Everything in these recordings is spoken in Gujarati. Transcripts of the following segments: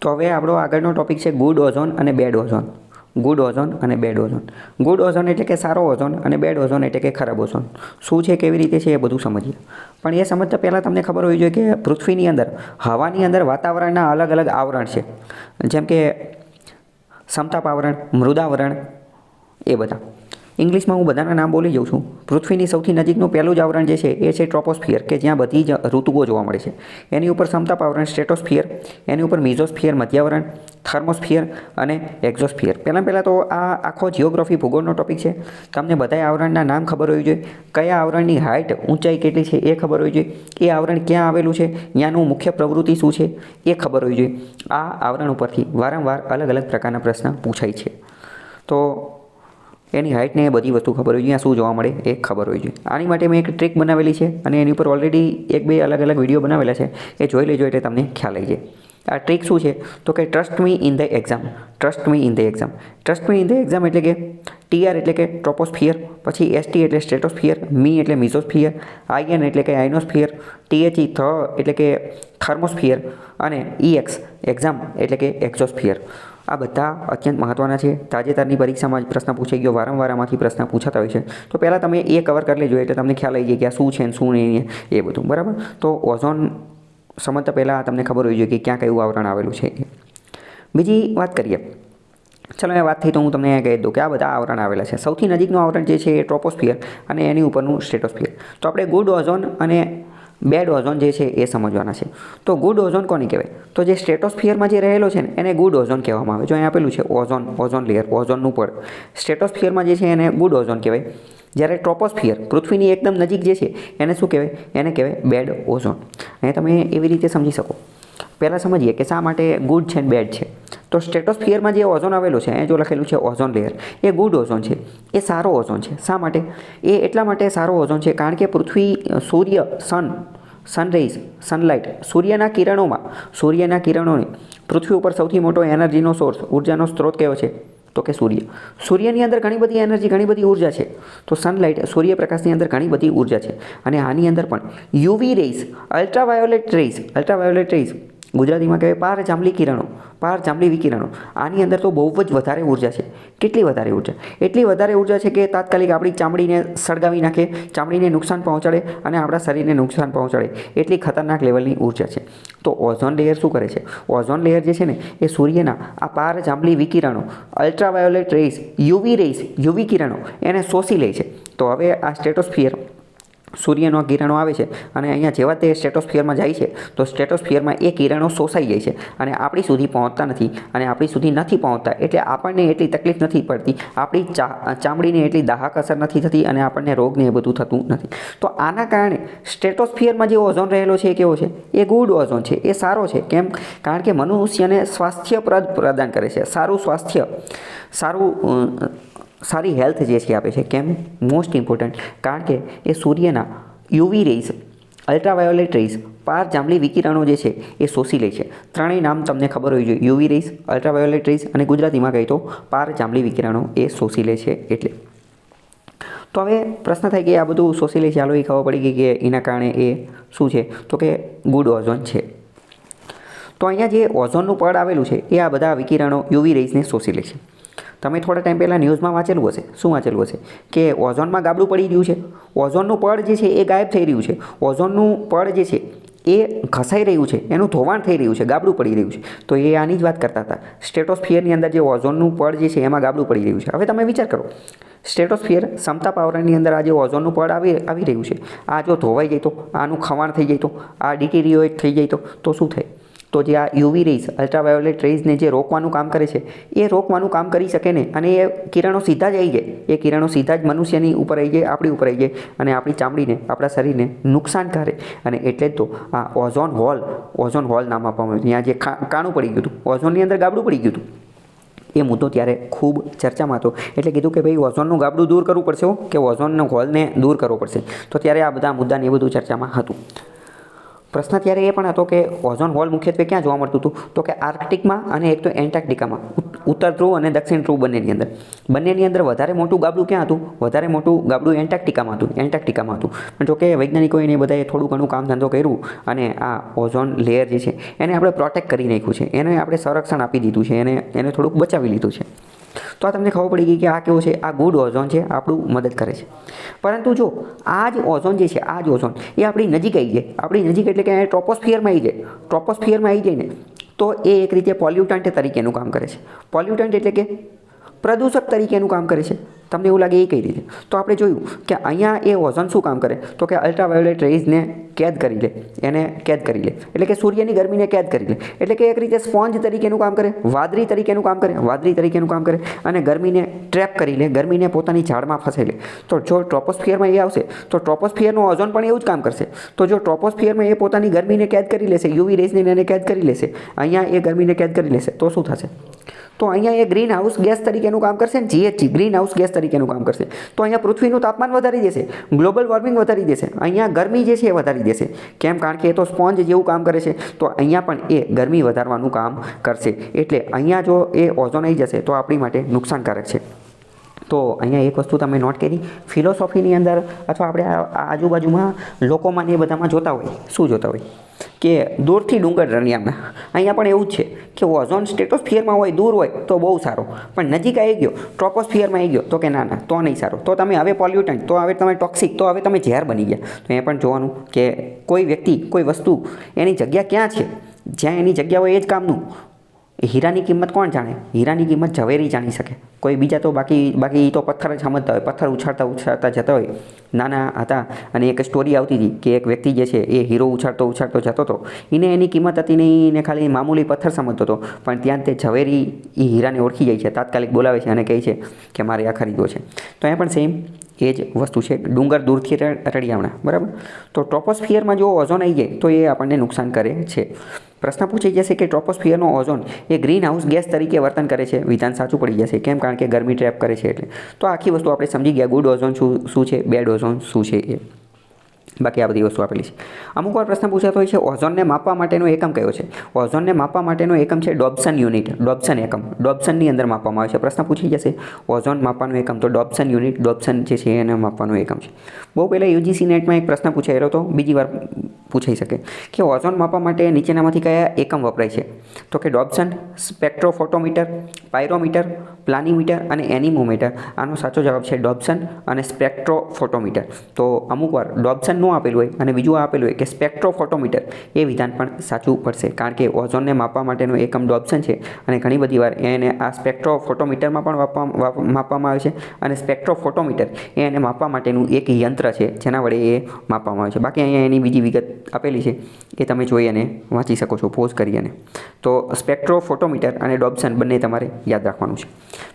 તો હવે આપણો આગળનો ટોપિક છે ગુડ ઓઝોન અને બેડ ઓઝોન. ગુડ ઓઝોન અને બેડ ઓઝોન. ગુડ ઓઝોન એટલે કે સારો ઓઝોન અને બેડ ઓઝોન એટલે કે ખરાબ ઓઝોન. શું છે, કેવી રીતે છે, એ બધું સમજીએ. પણ એ સમજતા પહેલાં તમને ખબર હોવી જોઈએ કે પૃથ્વીની અંદર, હવાની અંદર વાતાવરણના અલગ અલગ આવરણ છે. જેમ કે સમતાપ આવરણ, મૃદાવરણ, એ બધા. ઇંગ્લિશમાં હું બધાના નામ બોલી જાઉં છું. પૃથ્વીની સૌથી નજીકનું પહેલું જ આવરણ જે છે એ છે ટ્રોપોસ્ફિયર, કે જ્યાં બધી જ ઋતુઓ જોવા મળે છે. એની ઉપર સમતાપ આવરણ સ્ટ્રેટોસ્ફિયર, એની ઉપર મિઝોસ્ફિયર મધ્યાવરણ, થર્મોસ્ફિયર અને એક્ઝોસ્ફિયર. પહેલાં તો આ આખો જિયોગ્રાફી ભૂગોળનો ટોપિક છે. તમને બધાય આવરણના નામ ખબર હોવી જોઈએ. કયા આવરણની હાઇટ, ઊંચાઈ કેટલી છે એ ખબર હોવી જોઈએ. એ આવરણ ક્યાં આવેલું છે, ત્યાંનું મુખ્ય પ્રવૃત્તિ શું છે એ ખબર હોવી જોઈએ. આ આવરણ ઉપરથી વારંવાર અલગ અલગ પ્રકારના પ્રશ્ન પૂછાય છે. તો એની હાઇટને એ બધી વસ્તુ ખબર હોવી જોઈએ, શું જોવા મળે એ ખબર હોવી જોઈએ. આની માટે મેં એક ટ્રીક બનાવેલી છે અને એની ઉપર ઓલરેડી 1-2 અલગ અલગ વિડીયો બનાવેલા છે. એ જોઈ લેજો એટલે તમને ખ્યાલ આવી જાય. આ ટ્રીક શું છે તો કે trust me in the exam. Trust me in the exam. Trust me in the exam એટલે કે TR એટલે કે ટ્રોપોસ્ફિયર, પછી ST એટલે સ્ટ્રેટોસ્ફિયર, મી એટલે મિઝોસ્ફિયર, IN એટલે કે આઇનોસ્ફિયર, THE એટલે કે થર્મોસ્ફિયર અને EX એક્ઝામ એટલે કે એક્ઝોસ્ફિયર. આ બધા અત્યંત મહત્ત્વના છે. તાજેતરની પરીક્ષામાં જ પ્રશ્ન પૂછાઈ ગયો, વારંવાર આમાંથી પ્રશ્ન પૂછાતા હોય છે. તો પહેલાં તમે એ કવર કરી લેજો એટલે તમને ખ્યાલ આવી જાય કે આ શું છે અને શું નહીં એ બધું. બરાબર. તો ઓઝોન સમજતા પહેલાં તમને ખબર હોવી જોઈએ કે ક્યાં કયું આવરણ આવેલું છે. બીજી વાત કરીએ. ચલો એ વાત થઈ તો હું તમને કહી દઉં કે આ બધા આવરણ આવેલા છે. સૌથી નજીકનું આવરણ જે છે એ ટ્રોપોસ્ફિયર અને એની ઉપરનું સ્ટ્રેટોસ્ફિયર. તો આપણે ગુડ ઓઝોન અને બેડ ઓઝોન જે છે એ સમજવાના છે. તો ગુડ ઓઝોન કોને કહેવાય? તો જે સ્ટ્રેટોસ્ફિયરમાં જે રહેલો છે ને એને ગુડ ઓઝોન કહેવામાં આવે. જો અહીં આપેલું છે ઓઝોન લેયર, ઓઝોનનું પડ. સ્ટ્રેટોસ્ફિયરમાં જે છે એને ગુડ ઓઝોન કહેવાય. જ્યારે ટ્રોપોસ્ફિયર, પૃથ્વીની એકદમ નજીક જે છે એને શું કહેવાય? એને કહેવાય બેડ ઓઝોન. અહીં તમે એવી રીતે સમજી શકો. પહેલાં સમજીએ કે શા માટે ગુડ છે ને બેડ છે. તો સ્ટ્રેટોસ્ફિયરમાં જે ઓઝોન આવેલું છે, અહીં જો લખેલું છે ઓઝોન લેયર, એ ગુડ ઓઝોન છે. એ સારો ઓઝોન છે. શા માટે? એ એટલા માટે સારો ઓઝોન છે કારણ કે પૃથ્વી, સૂર્ય, સનરેઝ, સનલાઇટ, સૂર્યના કિરણોને પૃથ્વી ઉપર સૌથી મોટો એનર્જીનો સોર્સ, ઉર્જાનો સ્ત્રોત કયો છે? તો કે સૂર્ય. સૂર્યની અંદર ઘણી બધી એનર્જી, ઘણી બધી ઉર્જા છે. તો સનલાઇટ, સૂર્યપ્રકાશની અંદર ઘણી બધી ઉર્જા છે. અને આની અંદર પણ યુવી રેઝ, અલ્ટ્રાવાયોલેટ રેઝ, ગુજરાતીમાં કહેવાય પારજાંબલી વિકિરણો. આની અંદર તો બહુ જ વધારે ઉર્જા છે. કેટલી વધારે ઉર્જા? એટલી વધારે ઉર્જા છે કે તાત્કાલિક આપણી ચામડીને સળગાવી નાખે, ચામડીને નુકસાન પહોંચાડે અને આપણા શરીરને નુકસાન પહોંચાડે. એટલી ખતરનાક લેવલની ઉર્જા છે. તો ઓઝોન લેયર શું કરે છે? ઓઝોન લેયર જે છે ને એ સૂર્યના આ પારજાંબલી વિકિરણો, અલ્ટ્રાવાયોલેટ રેઝ, યુવી કિરણો એને શોષી લે છે. તો હવે આ સ્ટ્રેટોસ્ફિયર, સૂર્યનો કિરણો આવે છે અને અહીંયા જેવા તે સ્ટ્રેટોસ્ફિયરમાં જાય છે તો સ્ટ્રેટોસ્ફિયરમાં એ કિરણો શોષાઈ જાય છે અને આપણી સુધી પહોંચતા નથી. અને આપણી સુધી નથી પહોંચતા એટલે આપણને એટલી તકલીફ નથી પડતી, આપણી ચામડીને એટલી દાહક અસર નથી થતી અને આપણને રોગને એ બધું થતું નથી. તો આના કારણે સ્ટ્રેટોસ્ફિયરમાં જે ઓઝોન રહેલો છે એ કેવો છે? એ ગુડ ઓઝોન છે. એ સારો છે. કેમ? કારણ કે મનુષ્યને સ્વાસ્થ્યપ્રદ પ્રદાન કરે છે. સારું સ્વાસ્થ્ય, સારી હેલ્થ જે છે આપે છે. કેમ? મોસ્ટ ઇમ્પોર્ટન્ટ કારણ કે એ સૂર્યના યુવી રેઝ, અલ્ટ્રાવાયોલેટ રેઝ, પારજાંબલી વિકિરણો જે છે એ શોષી લે છે. ત્રણેય નામ તમને ખબર હોવી જોઈએ. યુવી રેઝ, અલ્ટ્રાવાયોલેટ રેઝ અને ગુજરાતીમાં કહી તો પારજાંબલી વિકિરણો એ શોષી લે છે એટલે. તો હવે પ્રશ્ન થાય કે આ બધું શોષી લે છે, ચાલો એ ખબર પડી ગઈ કે એના કારણે એ શું છે તો કે ગુડ ઓઝોન છે. તો અહીંયા જે ઓઝોનનું પડ આવેલું છે એ આ બધા વિકિરણો યુવી રેઝને શોષી લે છે. તમે થોડા ટાઈમ પહેલાં ન્યૂઝમાં વાંચેલું હશે. શું વાંચેલું હશે? કે ઓઝોનમાં ગાબડું પડી રહ્યું છે. ઓઝોનનું પડ જે છે એ ગાયબ થઈ રહ્યું છે. ઓઝોનનું પડ જે છે એ ઘસાઈ રહ્યું છે, એનું ધોવાણ થઈ રહ્યું છે, ગાબડું પડી રહ્યું છે. તો એ આની જ વાત કરતા હતા. સ્ટ્રેટોસ્ફિયરની અંદર જે ઓઝોનનું પડ જે છે એમાં ગાબડું પડી રહ્યું છે. હવે તમે વિચાર કરો, સ્ટ્રેટોસ્ફિયર, સમતાપ આવરણની અંદર આ જે ઓઝોનનું પડ આવી રહ્યું છે, આ જો ધોવાઈ જાય તો, આનું ખવાણ થઈ જાય તો, આ ડિટેરિયોરેટ થઈ જાય તો શું થાય? તો જે આ યુવી રેઝ, અલ્ટ્રાવાયોલેટ રેઝને જે રોકવાનું કામ કરે છે એ રોકવાનું કામ કરી શકે ને અને એ કિરણો સીધા જ આવી જાય. એ કિરણો સીધા જ મનુષ્યની ઉપર આવી જાય, આપણી ઉપર આવી જાય અને આપણી ચામડીને, આપણા શરીરને નુકસાન કરે. અને એટલે જ તો આ ઓઝોન હોલ નામ આપવામાં આવ્યું. ત્યાં જે કાણું પડી ગયું હતું, ઓઝોનની અંદર ગાબડું પડી ગયું હતું. એ મુદ્દો ત્યારે ખૂબ ચર્ચામાં હતો. એટલે કીધું કે ભાઈ ઓઝોનનું ગાબડું દૂર કરવું પડશે કે ઓઝોનનો હોલને દૂર કરવો પડશે. તો ત્યારે આ બધા મુદ્દાને એ બધું ચર્ચામાં હતું. પ્રશ્ન ત્યારે એ પણ હતો કે ઓઝોન હોલ મુખ્યત્વે ક્યાં જોવા મળતું હતું, તો કે આર્કટિકમાં અને એક તો એન્ટાર્કટિકામાં, ઉત્તર ધ્રુવ અને દક્ષિણ ધ્રુવ બંનેની અંદર વધારે મોટું ગાબડું ક્યાં હતું, વધારે મોટું ગાબડું એન્ટાર્કટિકામાં હતું. પણ જો કે વૈજ્ઞાનિકોએ એને બધાએ થોડું ઘણું કામ ધંધો કર્યું અને આ ઓઝોન લેયર જે છે એને આપણે પ્રોટેક્ટ કરી નાખ્યું છે, એને આપણે સંરક્ષણ આપી દીધું છે, એને થોડુંક બચાવી લીધું છે. તો આ તમને ખબર પડી ગઈ કે આ કેવું છે, આ ગુડ ઓઝોન છે, આપણું મદદ કરે છે. પરંતુ જો આ જ ઓઝોન જે છે, આ જ ઓઝોન એ આપણી નજીક આવી જાય, આપણી નજીક એટલે કે ટ્રોપોસ્ફિયરમાં આવી જાય ને, તો એ એક રીતે પોલ્યુટન્ટ તરીકેનું કામ કરે છે. પોલ્યુટન્ટ એટલે કે પ્રદૂષક તરીકેનું કામ કરે છે. તમને એવું લાગે એ કઈ રીતે? તો આપણે જોયું કે અહીંયા એ ઓઝોન શું કામ કરે, તો કે અલ્ટ્રાવાયોલેટ રેઝને કેદ કરી લે, એટલે કે સૂર્યની ગરમીને કેદ કરી લે, એટલે કે એક રીતે સ્પોન્જ તરીકેનું કામ કરે, વાદળી તરીકેનું કામ કરે અને ગરમીને ટ્રેપ કરી લે, ગરમીને પોતાની ઝાડમાં ફસાઈ લે. તો જો ટ્રોપોસ્ફિયરમાં એ આવશે તો ટ્રોપોસ્ફિયરનો ઓઝોન પણ એવું જ કામ કરશે. તો જો ટ્રોપોસ્ફિયરમાં એ પોતાની ગરમીને કેદ કરી લેશે, યુવી રેઝને એને કેદ કરી લેશે, અહીંયા એ ગરમીને કેદ કરી લેશે, તો શું થશે? તો અહીંયા એ ગ્રીન હાઉસ ગેસ તરીકેનું કામ કરશે ને, GHG ગ્રીન હાઉસ ગેસ તરીકેનું કામ કરશે. તો અહીંયા પૃથ્વીનું તાપમાન વધારી દેશે, ગ્લોબલ વોર્મિંગ વધારી દેશે, અહીંયા ગરમી જે છે એ વધારી દેશે. કેમ? કારણ કે એ તો સ્પોન્જ જેવું કામ કરે છે, તો અહીંયા પણ એ ગરમી વધારવાનું કામ કરશે. એટલે અહીંયા જો એ ઓઝોન આવી જશે તો આપણી માટે નુકસાનકારક છે. તો અહીંયા એક વસ્તુ તમે નોટ કરી, ફિલોસોફીની અંદર અથવા આપણે આજુબાજુમાં લોકોમાં એ બધામાં જોતા હોય, શું જોતા હોય કે દૂરથી ડુંગર રણિયામણા. અહીંયા પણ એવું જ છે કે ઓઝોન સ્ટ્રેટોસ્ફિયરમાં હોય, દૂર હોય તો બહુ સારો, પણ નજીક આવી ગયો, ટ્રોપોસ્ફિયરમાં આવી ગયો તો કે ના, તો નહીં સારો, તો તમે હવે પોલ્યુટન્ટ, તો હવે તમે ટોક્સિક, તો હવે તમે ઝેર બની ગયા. તો એ પણ જોવાનું કે કોઈ વ્યક્તિ, કોઈ વસ્તુ એની જગ્યા ક્યાં છે, જ્યાં એની જગ્યા હોય એ જ કામનું. હીરાની કિંમત કોણ જાણે? હીરાની કિંમત ઝવેરી જાણી શકે, કોઈ બીજા તો બાકી તો પથ્થર જ સમજતા હોય, પથ્થર ઉછાળતા જતા હોય. નાના હતા અને એક સ્ટોરી આવતી હતી કે એક વ્યક્તિ જે છે એ હીરો ઉછાળતો જતો હતો, એને એની કિંમત હતી નહીં, ને ખાલી મામૂલી પથ્થર સમજતો હતો, પણ ત્યાં તે ઝવેરી એ હીરાને ઓળખી જાય છે, તાત્કાલિક બોલાવે છે અને કહે છે કે મારે આ ખરીદવો છે. તો અહીંયા પણ સેમ એ જ વસ્તુ છે, ડુંગર દૂરથી રળિયામણા, બરાબર. તો ટ્રોપોસ્ફિયરમાં જો ઓઝોન આવી જાય તો એ આપણને નુકસાન કરે છે. પ્રશ્ન પૂછાઈ જશે કે ટ્રોપોસ્ફિયરનો ઓઝોન એ ગ્રીન હાઉસ ગેસ તરીકે વર્તન કરે છે, વિધાન સાચું પડી જશે. કેમ? કારણ કે ગરમી ટ્રેપ કરે છે એટલે. તો આખી વસ્તુ આપણે સમજી ગયા, ગુડ ઓઝોન શું છે, બેડ ઓઝોન શું છે એ. બાકી આ બધી વસ્તુ આપેલી છે. અમુક વાર પ્રશ્ન પૂછાતો હોય છે ઓઝોનને માપવા માટેનો એકમ કયો છે? ઓઝોનને માપવા માટેનો એકમ છે ડોબ્સન યુનિટ, ડોબ્સન એકમ, ડોબ્સનની અંદર માપવામાં આવે છે. પ્રશ્ન પૂછી જશે ઓઝોન માપવાનો એકમ, તો ડોબ્સન યુનિટ, ડોબ્સન જે છે એને માપવાનો એકમ છે. બહુ પહેલાં યુજીસી નેટમાં એક પ્રશ્ન પૂછાયેલો હતો, બીજી વાર પૂછાઈ શકે કે ઓઝોન માપવા માટે નીચેનામાંથી કયા એકમ વપરાય છે? તો કે ડોબ્સન, સ્પેક્ટ્રોફોટોમીટર, પાયરોમીટર, પ્લાનીમીટર અને એનિમોમીટર. આનો સાચો જવાબ છે ડોબ્સન અને સ્પેક્ટ્રોફોટોમીટર. તો અમુક વાર ડોબ્સન આપેલું હોય અને બીજું આપેલું હોય કે સ્પેક્ટ્રોફોટોમીટર, એ વિધાન પણ સાચું પડશે, કારણ કે ઓઝોનને માપવા માટેનો એકમ ડોબ્સન છે અને ઘણી બધી વાર એને આ સ્પેક્ટ્રોફોટોમીટરમાં પણ માપવામાં આવે છે અને સ્પેક્ટ્રોફોટોમીટર એ એને માપવા માટેનું એક યંત્ર છે જેના વડે એ માપવામાં આવે છે. બાકી અહીંયા એની બીજી વિગત આપેલી છે, એ તમે જોઈ અને વાંચી શકો છો પોઝ કરી અને. તો સ્પેક્ટ્રોફોટોમીટર અને ડોબ્સન બંને તમારે યાદ રાખવાનું છે.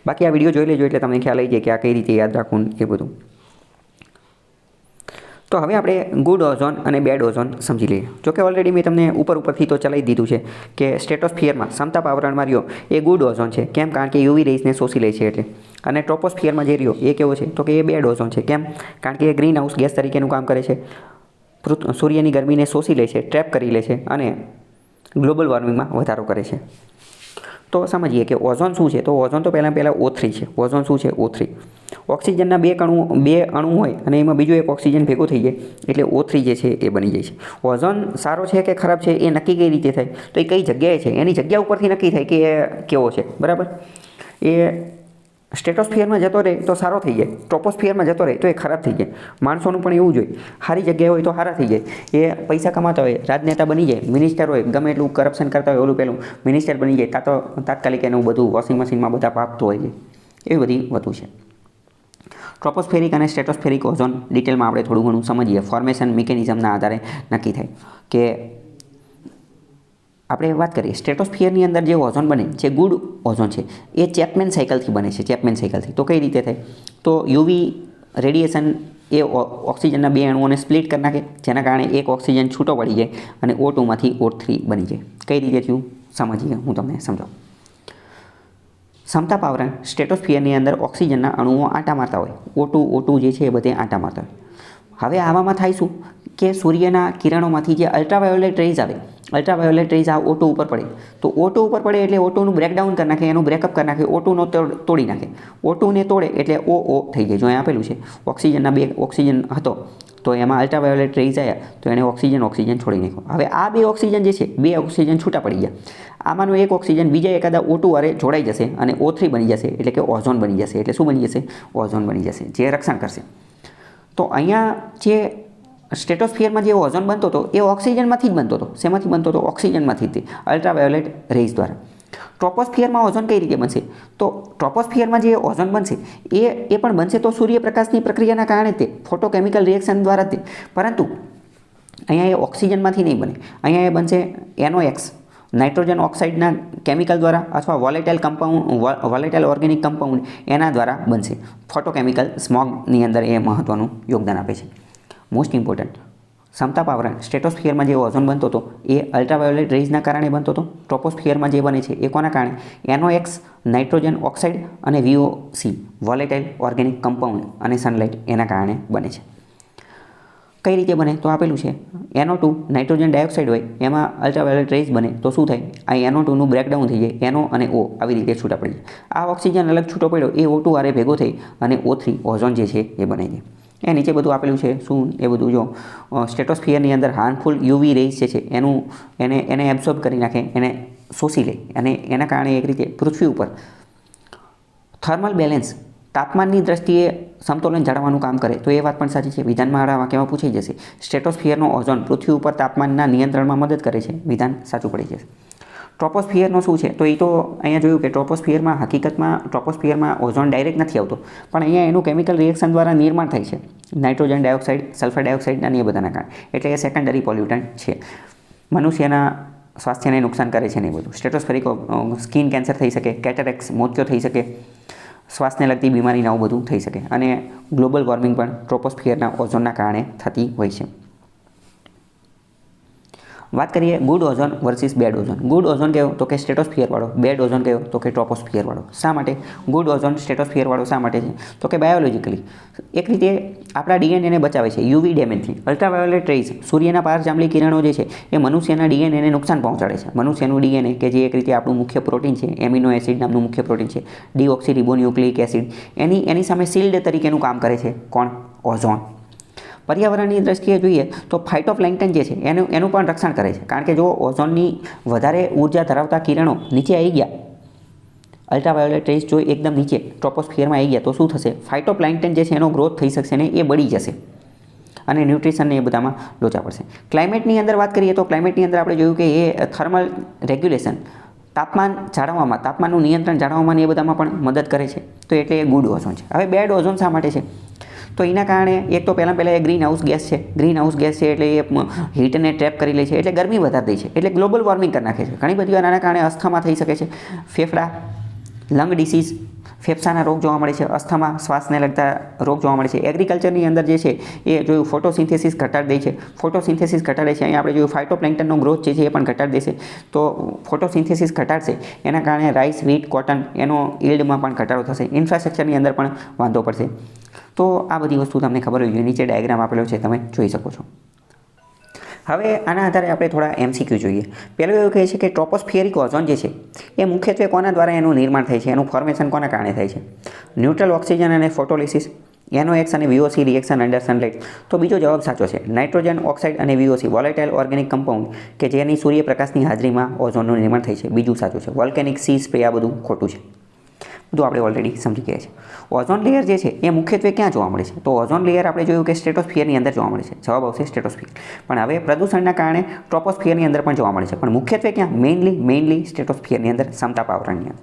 બાકી આ વિડીયો જોઈ લેજો એટલે તમને ખ્યાલ આવી જાય કે આ કઈ રીતે યાદ રાખવું એ બધું. તો હવે આપણે ગુડ ઓઝોન અને બેડ ઓઝોન સમજી લઈએ. જોકે ઓલરેડી મેં તમને ઉપરથી તો ચલાવી દીધું છે કે સ્ટ્રેટોસ્ફિયરમાં સમતાપ આવરણમાં રહ્યો એ ગુડ ઓઝોન છે. કેમ? કારણ કે યુવી રેઝને શોષી લે છે એટલે. અને ટ્રોપોસ્ફિયરમાં જે રહ્યો એ કેવો છે? તો કે એ બેડ ઓઝોન છે. કેમ? કારણ કે એ ગ્રીન હાઉસ ગેસ તરીકેનું કામ કરે છે, સૂર્યની ગરમીને શોષી લે છે, ટ્રેપ કરી લે છે અને ગ્લોબલ વોર્મિંગમાં વધારો કરે છે. તો સમજીએ કે ઓઝોન શું છે. તો ઓઝોન તો પહેલાં O3 છે. ઓઝોન શું છે? O3. ઓક્સિજનના બે અણુ હોય અને એમાં બીજું એક ઓક્સિજન ભેગું થઈ જાય એટલે O3 જે છે એ બની જાય છે. ઓઝોન સારો છે કે ખરાબ છે એ નક્કી કઈ રીતે થાય? તો એ કઈ જગ્યાએ છે એની જગ્યા ઉપરથી નક્કી થાય કે એ કેવો છે, બરાબર. એ સ્ટ્રેટોસ્ફિયરમાં જતો રહે તો સારો થઈ જાય, ટ્રોપોસ્ફિયરમાં જતો રહે તો એ ખરાબ થઈ જાય. માણસોનું પણ એવું જ હોય, સારી જગ્યાએ હોય તો સારા થઈ જાય, એ પૈસા કમાતા હોય, રાજનેતા બની જાય, મિનિસ્ટર હોય, ગમે એટલું કરપ્શન કરતા હોય, પેલું મિનિસ્ટર બની જાય તો તાત્કાલિક એનું બધું વોશિંગ મશીનમાં બધા પાપતું હોય છે. એવી બધી વધુ છે. ટ્રોપોસ્ફેરિક અને સ્ટ્રેટોસ્ફેરિક ઓઝોન ડિટેલમાં આપણે થોડું ઘણું સમજીએ. ફોર્મેશન મિકેનિઝમના આધારે નક્કી થાય કે આપણે વાત કરીએ સ્ટ્રેટોસ્ફિયરની અંદર જે ઓઝોન બને, જે ગુડ ઓઝોન છે એ ચેપમેન સાયકલથી બને છે. ચેપમેન સાયકલથી તો કઈ રીતે થાય? તો યુવી રેડિયેશન એ ઓક્સિજનના બે અણુઓને સ્પ્લિટ કરી નાખે, જેના કારણે એક ઓક્સિજન છૂટો પડી જાય અને O2માંથી O3 બની જાય. કઈ રીતે થયું સમજીએ, હું તમને સમજાવું. સમતાપ આવરણ સ્ટ્રેટોસ્ફિયરની અંદર ઓક્સિજનના અણુઓ આંટા મારતા હોય, O2 જે છે એ બધે આંટા મારતા હોય. હવે આવામાં થાય શું કે સૂર્યના કિરણોમાંથી જે અલ્ટ્રાવાયોલેટ રેઝ આવે, અલ્ટ્રાવાયોલેટ રેઝ આ O2 ઉપર પડે, તો O2 ઉપર પડે એટલે O2નું બ્રેકડાઉન કરી નાખે, એનું બ્રેકઅપ કરી નાખે, O2નો તોડી નાખે. O2ને તોડે એટલે OO થઈ જાય. જો અહીં આપેલું છે ઓક્સિજનના 2 ઓક્સિજન હતો, તો એમાં અલ્ટ્રાવાયોલેટ રેઝ આવ્યા તો એણે ઓક્સિજન છોડી નાખ્યો. હવે આ 2 ઓક્સિજન જે છે, 2 ઓક્સિજન છૂટા પડી ગયા. આમાંનો એક ઓક્સિજન બીજા એકાદા O2 હારે જોડાઈ જશે અને O3 બની જશે, એટલે કે ઓઝોન બની જશે. એટલે શું બની જશે? ઓઝોન બની જશે, જે રક્ષણ કરશે. તો અહીંયા જે સ્ટ્રેટોસ્ફિયરમાં જે ઓઝોન બનતો હતો એ ઓક્સિજનમાંથી જ બનતો હતો. શેમાંથી બનતો હતો? ઓક્સિજનમાંથી જ, અલ્ટ્રાવાયોલેટ રેઝ દ્વારા. ટ્રોપોસ્ફિયરમાં ઓઝોન કઈ રીતે બનશે? તો ટ્રોપોસ્ફિયરમાં જે ઓઝોન બનશે એ પણ બનશે તો સૂર્યપ્રકાશની પ્રક્રિયાના કારણે તે ફોટોકેમિકલ રિએક્શન દ્વારા જ. પરંતુ અહીંયા એ ઓક્સિજનમાંથી નહીં બને. અહીંયા એ બનશે NOx, નાઇટ્રોજન ઓક્સાઇડના કેમિકલ દ્વારા, અથવા વોલેટાઇલ ઓર્ગેનિક કમ્પાઉન્ડ એના દ્વારા બનશે. ફોટોકેમિકલ સ્મોગની અંદર એ મહત્ત્વનું યોગદાન આપે છે. મોસ્ટ ઇમ્પોર્ટન્ટ, સમતાપાવરણ સ્ટ્રેટોસ્ફિયરમાં જે ઓઝોન બનતો હતો એ અલ્ટ્રાવાયોલેટ રેઝના કારણે બનતો હતો. ટ્રોપોસ્ફિયરમાં જે બને છે એ કોના કારણે? NOx, નાઇટ્રોજન ઓક્સાઇડ અને VOC, વોલેટાઇલ ઓર્ગેનિક કમ્પાઉન્ડ અને સનલાઇટ એના કારણે બને છે. કઈ રીતે બને? તો આપેલું છે NO2, નાઇટ્રોજન ડાયોક્સાઇડ હોય એમાં અલ્ટ્રાવાયોલેટ રેઝ બને તો શું થાય? આ NO2નું બ્રેકડાઉન થઈ જાય, NO અને O આવી રીતે છૂટા પડી જાય. આ ઓક્સિજન અલગ છૂટો પડ્યો એ O2 હારે ભેગો થઈ અને O3 ઓઝોન જે છે એ બને છે. એ નીચે બધું આપેલું છે. શું એ બધું? જો સ્ટ્રેટોસ્ફિયરની અંદર હાર્મફુલ UV રેઝ જે છે એને એબ્સોર્બ કરી નાખે, એને શોષી લે અને એના કારણે એક રીતે પૃથ્વી ઉપર થર્મલ બેલેન્સ, તાપમાનની દ્રષ્ટિએ સમતોલન જાળવવાનું કામ કરે. તો એ વાત પણ સાચી છે. વિધાનમાં આ વાક્યમાં પૂછાઈ જશે, સ્ટ્રેટોસ્ફિયરનો ઓઝોન પૃથ્વી ઉપર તાપમાનના નિયંત્રણમાં મદદ કરે છે. વિધાન સાચું પડી જશે. ટ્રોપોસ્ફિયરનો શું છે? તો એ તો અહીંયા જોયું કે ટ્રોપોસ્ફિયરમાં ઓઝોન ડાયરેક્ટ નથી આવતો, પણ અહીંયા એનું કેમિકલ રિએક્શન દ્વારા નિર્માણ થાય છે, નાઇટ્રોજન ડાયોક્સાઇડ, સલ્ફર ડાયોક્સાઇડ અને એ બધાના કારણે. એટલે એ સેકન્ડરી પોલ્યુટન્ટ છે, મનુષ્યના સ્વાસ્થ્યને નુકસાન કરે છે ને એ બધું. સ્ટ્રેટોસ્ફેરિક સ્કિન કેન્સર થઈ શકે, કેટેરેક્સ, મોતિયો થઈ શકે, શ્વાસને લગતી બીમારી આવું બધું થઈ શકે. અને ગ્લોબલ વોર્મિંગ પણ ટ્રોપોસ્ફિયરના ઓઝોનના કારણે થતી હોય છે. વાત કરીએ good ozone versus bad ozone. Good ozone કયો? તો કે સ્ટ્રેટોસ્ફિયરવાળો. બેડ ઓઝોન કયો? તો કે ટ્રોપોસ્ફિયરવાળો. શા માટે ગુડ ઓઝોન સ્ટ્રેટોસ્ફિયરવાળો શા માટે છે? તો કે બાયોલોજિકલી એક રીતે આપણા DNAને બચાવે છે UV ડેમેજથી. અલ્ટ્રાવાયોલેટ રેઝ, સૂર્યના પારજાંબલી કિરણો જે છે એ મનુષ્યના DNAને નુકસાન પહોંચાડે છે. મનુષ્યનું DNA કે જે એક રીતે આપણું મુખ્ય પ્રોટીન છે, એમિનો એસિડ નામનું મુખ્ય પ્રોટીન છે, ડીઓક્સીરિબોન્યુક્લિક એસિડ, એની સામે શિલ્ડ તરીકેનું કામ કરે છે. કોણ? ઓઝોન. પર્યાવરણની દ્રષ્ટિએ જોઈએ તો ફાઇટોપ્લેન્કટન જે છે એનું પણ રક્ષણ કરે છે. કારણ કે જો ઓઝોનની વધારે ઉર્જા ધરાવતા કિરણો નીચે આવી ગયા, અલ્ટ્રાવાયોલેટ રેઝ જો એકદમ નીચે ટ્રોપોસ્ફિયરમાં આવી ગયા તો શું થશે? ફાઇટોપ્લેન્કટન જે છે એનો ગ્રોથ થઈ શકશે ને એ બળી જશે અને ન્યુટ્રિશનને એ બધામાં લોચા પડશે. ક્લાઇમેટની અંદર વાત કરીએ તો ક્લાઇમેટની અંદર આપણે જોયું કે એ થર્મલ રેગ્યુલેશન, તાપમાન જાળવવામાં, તાપમાનનું નિયંત્રણ જાળવવામાં એ બધામાં પણ મદદ કરે છે. તો એટલે એ ગુડ ઓઝોન છે. હવે બેડ ઓઝોન શા માટે છે? તો એના કારણે એક તો પહેલાં એ ગ્રીન હાઉસ ગેસ છે. ગ્રીન હાઉસ ગેસ છે એટલે એ હીટને ટ્રેપ કરી લે છે, એટલે ગરમી વધારી દે છે, એટલે ગ્લોબલ વોર્મિંગ કરી નાખે છે. ઘણી બધી આના કારણે અસ્થમા થઈ શકે છે, ફેફડા, લંગ ડિસીઝ, ફેફસાના રોગ જોવા મળે છે, અસ્થમા, શ્વાસને લગતા રોગ જોવા મળે છે. એગ્રીકલ્ચરની અંદર જે છે એ જોયું ફોટોસિન્થેસિસ ઘટાડી દે છે. ફોટોસિન્થેસિસ ઘટાડે છે. અહીંયા આપણે જોયું ફાઇટોપ્લેન્કટનનો ગ્રોથ જે છે એ પણ ઘટાડી દેશે. તો ફોટોસિન્થેસિસ ઘટાડશે એના કારણે રાઈસ, વ્હીટ, કોટન એનો યીલ્ડમાં પણ ઘટાડો થશે. ઇન્ફ્રાસ્ટ્રક્ચરની અંદર પણ વાંધો પડશે. તો આ બધી વસ્તુ તમને ખબર હોવી જોઈએ. નીચે ડાયાગ્રામ આપેલો છે, તમે જોઈ શકો છો. હવે આના આધારે આપણે થોડા MCQ જોઈએ. પહેલું એવું કહે છે કે ટ્રોપોસ્ફિયરિક ઓઝોન જે છે એ મુખ્યત્વે કોના દ્વારા એનું નિર્માણ થાય છે, એનું ફોર્મેશન કોના કારણે થાય છે? ન્યુટ્રલ ઓક્સિજન અને ફોટોલિસિસ, NOx અને VOC રિએક્શન અંડર સનલાઇટ. તો બીજો જવાબ સાચો છે. નાઇટ્રોજન ઓક્સાઇડ અને VOC, વોલેટાઇલ ઓર્ગેનિક કમ્પાઉન્ડ કે જેની સૂર્યપ્રકાશની હાજરીમાં ઓઝોનનું નિર્માણ થાય છે, બીજું સાચું છે. વોલ્કેનિક સી સ્પ્રે આ બધું ખોટું છે. બધું આપણે ઓલરેડી સમજી ગયા છે. ઓઝોન લેયર જે છે એ મુખ્યત્વે ક્યાં જોવા મળે છે? તો ઓઝોન લેયર આપણે જોયું કે સ્ટ્રેટોસ્ફિયરની અંદર જોવા મળે છે. જવાબ આવશે સ્ટ્રેટોસ્ફિયર. પણ હવે પ્રદૂષણના કારણે ટ્રોપોસ્ફિયરની અંદર પણ જોવા મળે છે, પણ મુખ્યત્વે ક્યાં? મેઇનલી સ્ટ્રેટોસ્ફિયરની અંદર, સમતાપાવરણની અંદર.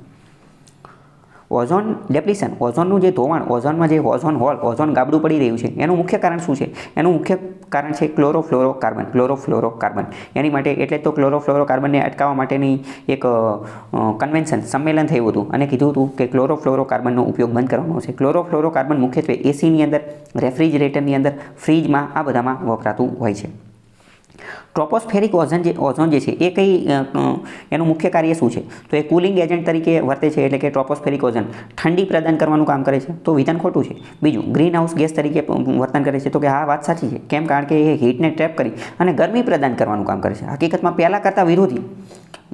ઓઝોન ડેપ્લિશન, ઓઝોનનું જે ધોવાણ, ઓઝોનમાં જે ઓઝોન હોલ, ઓઝોન ગાબડું પડી રહ્યું છે એનું મુખ્ય કારણ શું છે? એનું મુખ્ય કારણ છે ક્લોરોફ્લોરોકાર્બન. એની માટે એટલે તો ક્લોરોફ્લોરોકાર્બનને અટકાવવા માટેની એક કન્વેન્શન, સંમેલન થયું હતું અને કીધું હતું કે ક્લોરોફ્લોરોકાર્બનનો ઉપયોગ બંધ કરવાનો આવશે. ક્લોરોફ્લોરોકાર્બન મુખ્યત્વે એસીની અંદર, રેફ્રિજરેટરની અંદર, ફ્રીજમાં આ બધામાં વપરાતું હોય છે. ટ્રોપોસ્ફેરિક ઓઝોન જે છે એ કઈ એનું મુખ્ય કાર્ય શું છે? તો એ કુલિંગ એજન્ટ તરીકે વર્તે છે, એટલે કે ટ્રોપોસ્ફેરિક ઓઝોન ઠંડી પ્રદાન કરવાનું કામ કરે છે. તો વિધાન ખોટું છે. બીજું, ગ્રીન હાઉસ ગેસ તરીકે વર્તન કરે છે. તો કે આ વાત સાચી છે. કેમ? કારણ કે એ હીટને ટ્રેપ કરી અને ગરમી પ્રદાન કરવાનું કામ કરે છે. હકીકતમાં પહેલાં કરતાં વિરોધી,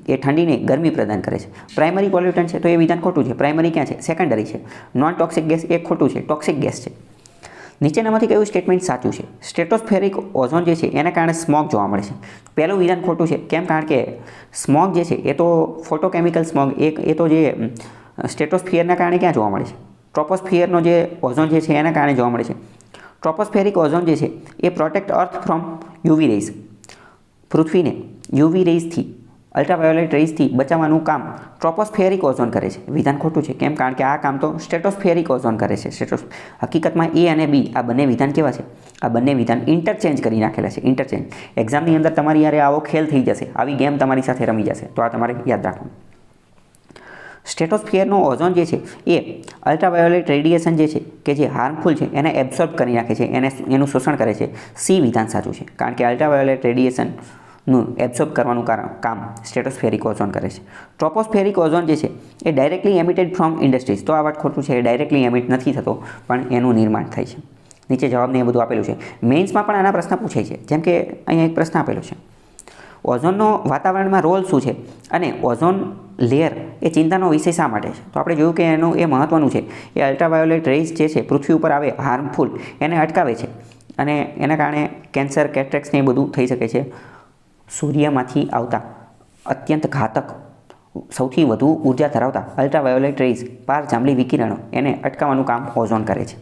એ ઠંડીને ગરમી પ્રદાન કરે છે. પ્રાઇમરી પોલ્યુટન્ટ છે. તો એ વિધાન ખોટું છે. પ્રાઇમરી ક્યાં છે? સેકન્ડરી છે. નોન ટોક્સિક ગેસ એ ખોટું છે, ટોક્સિક ગેસ છે. નીચેનામાંથી કયું સ્ટેટમેન્ટ સાચું છે? સ્ટ્રેટોસ્ફેરિક ઓઝોન જે છે એના કારણે સ્મોગ જોવા મળે છે. પહેલું વિધાન ખોટું છે. કેમ? કારણ કે સ્મોગ જે છે એ તો ફોટોકેમિકલ સ્મોગ, એ તો જે સ્ટ્રેટોસ્ફિયરના કારણે ક્યાં જોવા મળે છે? ટ્રોપોસ્ફિયરનો જે ઓઝોન જે છે એના કારણે જોવા મળે છે. ટ્રોપોસ્ફેરિક ઓઝોન જે છે એ protect earth from UV rays, પૃથ્વીને યુવી રેઝથી, અલ્ટ્રાવાયોલેટ રેઝથી બચાવવાનું કામ ટ્રોપોસ્ફેરિક ઓઝોન કરે છે. વિધાન ખોટું છે. કેમ? કારણ કે આ કામ તો સ્ટ્રેટોસ્ફેરિક ઓઝોન કરે છે. હકીકતમાં એ અને બી આ બંને વિધાન કેવા છે? આ બંને વિધાન ઇન્ટરચેન્જ કરી નાખેલા છે. ઇન્ટરચેન્જ. એક્ઝામની અંદર તમારી યારે આવો ખેલ થઈ જશે, આવી ગેમ તમારી સાથે રમી જશે. તો આ તમારે યાદ રાખવાનું. સ્ટ્રેટોસ્ફિયરનો ઓઝોન જે છે એ અલ્ટ્રાવાયોલેટ રેડિયેશન જે છે કે જે હાર્મફુલ છે એને એબ્સોર્બ કરી નાખે છે, એનું શોષણ કરે છે. સી વિધાન સાચું છે. કારણ કે અલ્ટ્રાવાયોલેટ રેડિયેશનનું એબ્સોર્બ કરવાનું કામ સ્ટ્રેટોસ્ફેરિક ઓઝોન કરે છે. ટ્રોપોસ્ફેરિક ઓઝોન જે છે એ ડાયરેક્ટલી એમિટેડ ફ્રોમ ઇન્ડસ્ટ્રીઝ. તો આ વાત ખોટું છે. એ ડાયરેક્ટલી એમિટ નથી થતો, પણ એનું નિર્માણ થાય છે. નીચે જવાબને એ બધું આપેલું છે. મેઇન્સમાં પણ આના પ્રશ્ન પૂછાય છે. જેમ કે અહીંયા એક પ્રશ્ન આપેલો છે, ઓઝોનનો વાતાવરણમાં રોલ શું છે અને ઓઝોન લેયર એ ચિંતાનો વિષય શા માટે છે? તો આપણે જોયું કે એનું એ મહત્ત્વનું છે. એ અલ્ટ્રાવાયોલેટ રેઝ જે છે પૃથ્વી ઉપર આવે હાર્મફુલ, એને અટકાવે છે અને એના કારણે કેન્સર, કેટરેક્સ ને એ બધું થઈ શકે છે. સૂર્યમાંથી આવતા અત્યંત ઘાતક, સૌથી વધુ ઉર્જા ધરાવતા અલ્ટ્રાવાયોલેટ રેઝ, પારજાંબલી વિકિરણો, એને અટકાવવાનું કામ ઓઝોન કરે છે.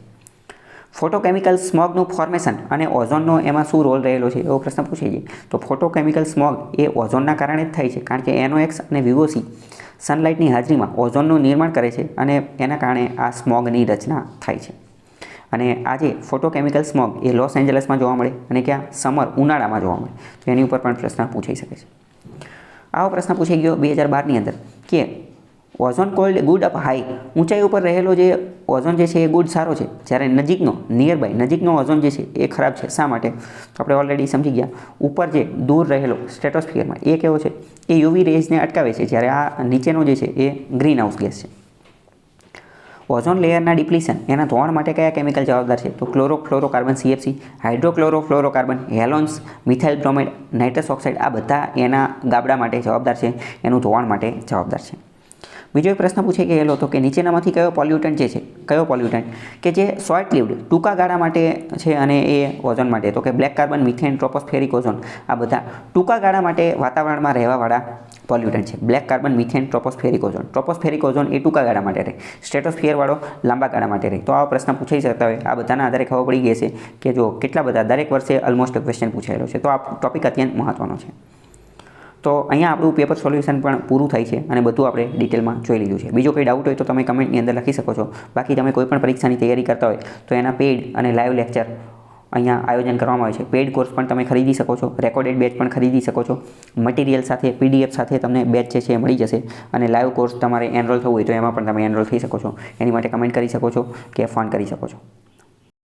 ફોટોકેમિકલ સ્મોગનું ફોર્મેશન અને ઓઝોનનો એમાં શું રોલ રહેલો છે એવો પ્રશ્ન પૂછાય છે. તો ફોટોકેમિકલ સ્મોગ એ ઓઝોનના કારણે જ થાય છે, કારણ કે NOx અને VOC સનલાઇટની હાજરીમાં ઓઝોનનું નિર્માણ કરે છે અને એના કારણે આ સ્મોગની રચના થાય છે. અને આ જે ફોટોકેમિકલ સ્મોગ એ લોસ એન્જલસમાં જોવા મળે અને ક્યાં? સમર, ઉનાળામાં જોવા મળે. તો એની ઉપર પણ પ્રશ્ન પૂછાઈ શકે છે. આવો પ્રશ્ન પૂછાઈ ગયો 2012ની અંદર કે ozone cold good up high, ઊંચાઈ ઉપર રહેલો જે ઓઝોન જે છે એ ગુડ સારો છે, જ્યારે નજીકનો ઓઝોન જે છે એ ખરાબ છે. શા માટે? તો આપણે ઓલરેડી સમજી ગયા. ઉપર જે દૂર રહેલો સ્ટ્રેટોસ્ફિયરમાં એ કેવો છે? એ યુવી રેઝને અટકાવે છે, જ્યારે આ નીચેનો જે છે એ ગ્રીન હાઉસ ગેસ છે. ઓઝોન લેયરના ડિપ્લીશન, એના ધોવાણ માટે કયા કેમિકલ જવાબદાર છે? તો chlorofluorocarbon CFC, hydrochlorofluorocarbon, halons, methyl bromide, nitrous oxide, આ બધા એના ગાબડા માટે જવાબદાર છે, એનું ધોવાણ માટે જવાબદાર છે. બીજો એક પ્રશ્ન પૂછે કે એલો તો કે નીચેનામાંથી કયો પોલ્યુટન્ટ જે છે, કયો પોલ્યુટન્ટ કે જે શોર્ટ લિવ્ડ, ટૂંકા ગાળા માટે છે અને એ ઓઝોન માટે? તો કે black carbon, methane, tropospheric ozone, આ બધા ટૂંકા ગાળા માટે વાતાવરણમાં રહેવાવાળા પોલ્યુટન્ટ છે. Black carbon, methane, tropospheric ozone. Tropospheric ozone એ ટૂંકા ગાળા માટે રહે, સ્ટ્રેટોસ્ફિયરવાળો લાંબા ગાળા માટે રહે. તો આવા પ્રશ્ન પૂછાઈ શકતા હોય. આ બધાના આધારે ખબર પડી ગઈ છે કે જો કેટલા બધા દરેક વર્ષે ઓલમોસ્ટ ક્વેશ્ચન પૂછાયેલો છે. તો આ ટોપિક અત્યંત મહત્ત્વનો છે. તો અહીંયા આપણું પેપર સોલ્યુશન પણ પૂરું થાય છે અને બધું આપણે ડિટેલમાં જોઈ લીધું છે. બીજો કોઈ ડાઉટ હોય તો તમે કમેન્ટની અંદર લખી શકો છો. બાકી તમે કોઈ પણ પરીક્ષાની તૈયારી કરતા હોય તો એના પેઇડ અને લાઈવ લેક્ચર અહીંયા આયોજન કરવામાં આવે છે. પેઇડ કોર્સ પણ તમે ખરીદી શકો છો, રેકોર્ડેડ બેચ પણ ખરીદી શકો છો. મટીરિયલ સાથે, PDF સાથે તમને બેચ જે છે એ મળી જશે. અને લાઈવ કોર્સ તમારે એનરોલ થવું હોય તો એમાં પણ તમે એનરોલ થઈ શકો છો. એની માટે કમેન્ટ કરી શકો છો કે ફોન કરી શકો છો.